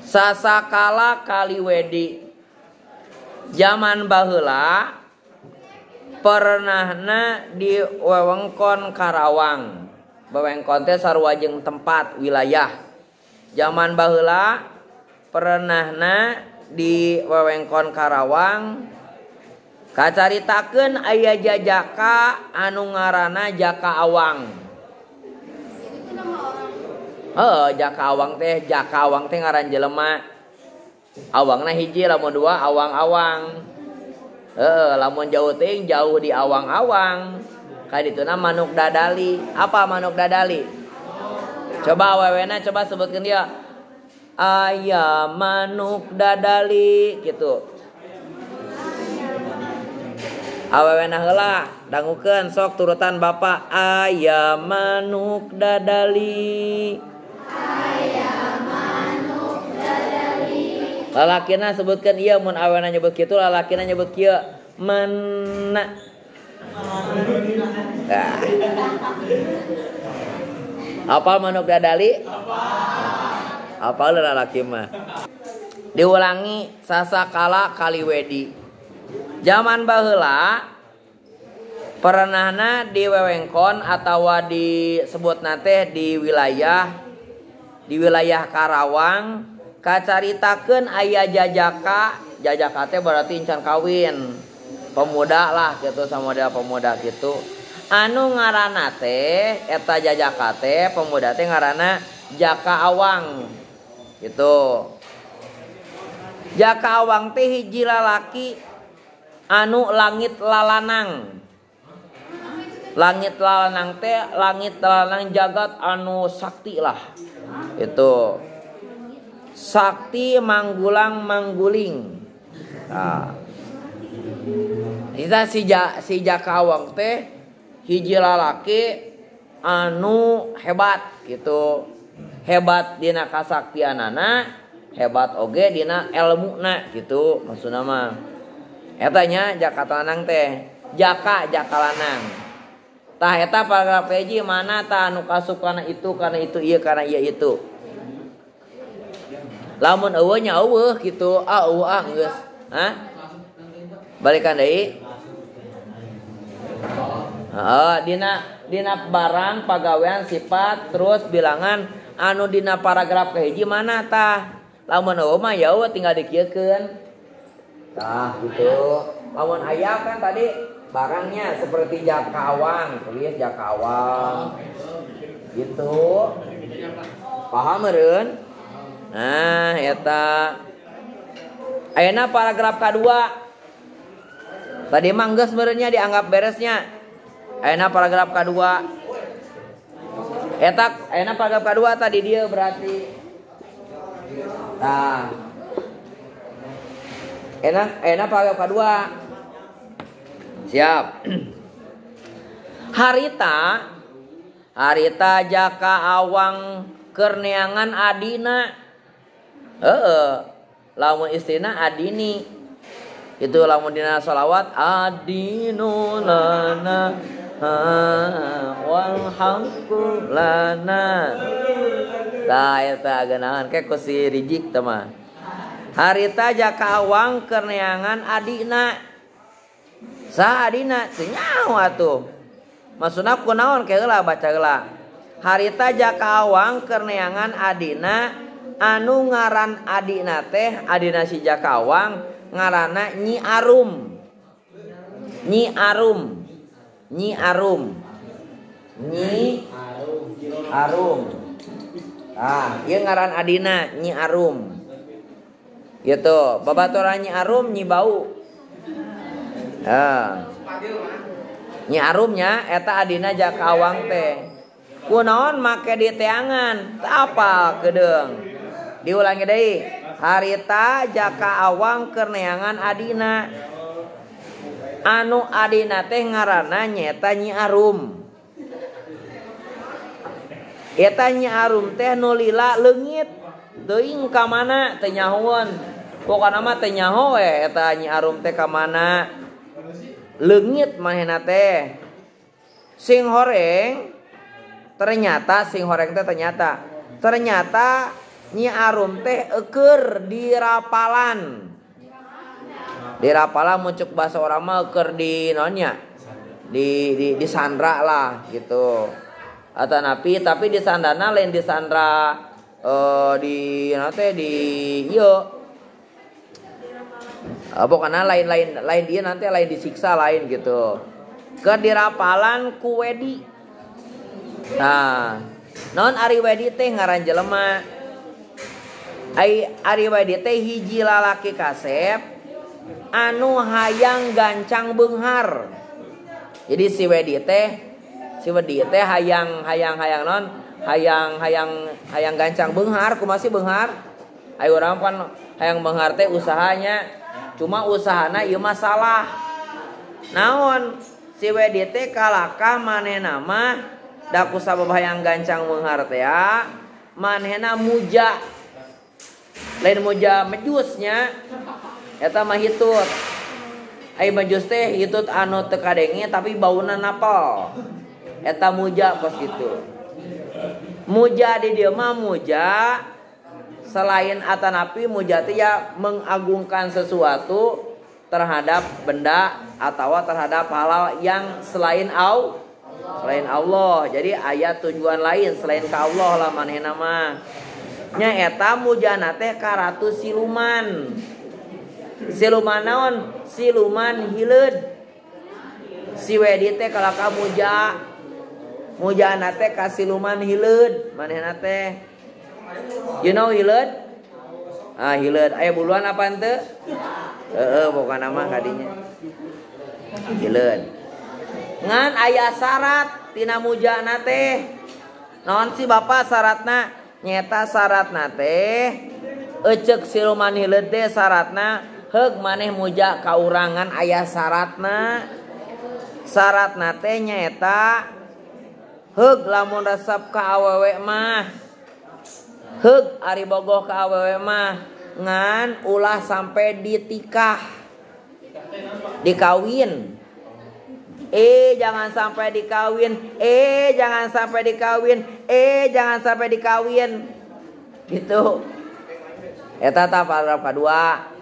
Sasakala kaliwedi zaman baheula pernahna di wewengkon Karawang. Wewengkon teh sarua jeung tempat wilayah. Zaman baheula pernahna di wewengkon Karawang kacaritakeun aya jajaka anu ngaranna Jaka Awang. Jaka Awang teh ngaran jelema. Awangna hiji, lamun dua awang-awang. Lamun jauh teh jauh di awang-awang. Kadituna manuk dadali. Apa manuk dadali? Coba awewena coba sebutkeun dia. Aya manuk dadali gitu. Awewena heula dangukeun sok turutan Bapak. Aya manuk dadali. Lalakina sebutkan iya, mun awena nyebut kitu lalakina nyebut kieu mana. Nah. Apal manuk dadali? Apal lalaki mah. Diulangi sasakala kaliwedi. Zaman baheula pernahna di wewengkon atawa disebutna teh di wilayah Karawang kacaritakeun aya jajaka teh berarti encan kawin pemuda lah gitu, sama model pemuda gitu anu ngaranna teh eta jajaka teh pemuda teh ngaranna Jaka Awang gitu. Jaka Awang teh hiji lalaki anu langit lalanang teh langit lalanang jagat anu sakti lah itu. Sakti manggulang mangguling. Nah. Isa si Jaka Awang teh hiji lalaki anu hebat gitu. Hebat dina kasaktianana, hebat oge dina elmuna gitu maksudna mah. Eta nya Jaka lanang teh, Jaka lanang. Tah eta paragraf hiji mana tah anu kasukana itu karena itu ieu karena ieu itu. Lamun eueuh nya eueuh gitu, geus. Balikan deui. Dina barang pagawean sifat terus bilangan anu dina paragraf kahiji mana tah. Lamun eueuh mah ya eueuh tinggal dikieukeun. Tah gitu. Lamun aya kan tadi barangnya seperti Jaka Awang, tulis Jaka Awang. Gitu. Paham meureun? Nah, eta ayeuna paragraf kedua. Tadi mah geus meureunnya dianggap beresnya. Ayeuna paragraf kedua. Eta ayeuna paragraf kedua tadi dia berarti. Nah. Ayeuna paragraf kedua. Siap. Harita Jaka Awang keur neangan adina. Lamun istrina adini itu lamun dina sholawat adinu lana wal haqqu lana. Tah eta geunahan ke ku si Rijik teh mah. Harita Jaka Awang keur neangan adina. Saha adina? Teu nyaho atuh. Maksudna kunaon ke heula baca heula. Harita Jaka Awang keur neangan adina anu ngaran adina teh adina si Jaka Awang ngaranna Nyi Arum. Ieu ngaran adina Nyi Arum. Gitu, babaturan Nyi Arum Nyi Bau. Nyi Arumnya eta adina Jaka Awang teh. Kunaon make diteangan? Teu apal kedeung. Diulangi deui. Harita Jaka Awang keur neangan adina. Anu adina teh ngaranna nyaeta Nyi Arum. Eta Nyi Arum teh nu lila leungit. Teuing ka mana teu nyahoeun. Pokona mah teu nyaho we eta Nyi Arum teh ka mana. Leungit manehna teh. Ternyata Nyi Arum teh eukeur di rapalan. Di rapalan muncul bahasa orang mah eukeur di nonya. Di sandra lah gitu. Atanapi tapi di sandana lain di sandra di nate di ieu. Pokoknya lain dia nanti lain disiksa lain gitu. Ke di rapalan ku wedi. Nah, non ari wedi teh ngaran jelema. Ari wedi teh hiji lalaki kasep anu hayang gancang beunghar. Jadi si wedi teh hayang non hayang gancang beunghar kumaha sih beunghar? Ai urang kan hayang beunghar teh usahanya cuma usahana ieu masalah. Naon si wedi teh kalakah manehna mah da ku sabab hayang gancang beunghar teh manehna muja. Lain muja mejusnya eta mah hitut. Ai mejus teh hitut anu teu kadenge tapi bauna napal. Eta muja pas gitu. Muja di dieu mah muja selain atanapi muja teh ya mengagungkan sesuatu terhadap benda atau terhadap halal yang selain Allah. Jadi aya tujuan lain selain ka Allah lah manehna mah. Nya eta mujana teh ka ratu siluman. Siluman naon? Siluman hileud. Si wedi teh kalaka muja. Mujana teh ka siluman hileud. Manehna teh. You know hileud? Hileud. Aya buluan apa henteu? Pokona mah kadinya. Hileud. Ngan aya syarat tina mujana teh. Naon sih Bapak syaratna? Nyeta syaratna teh eceuk siluman hileud teh syaratna heug maneh muja ka urangan aya syaratna. Syaratna teh nyaeta heug lamun resep ka awewe mah heug ari bogoh ka awewe mah ngan ulah sampai ditikah dikawin. Jangan sampai dikawin. Jangan sampai dikawin. Jangan sampai dikawin. Gitu. Eta ta paragraf kedua.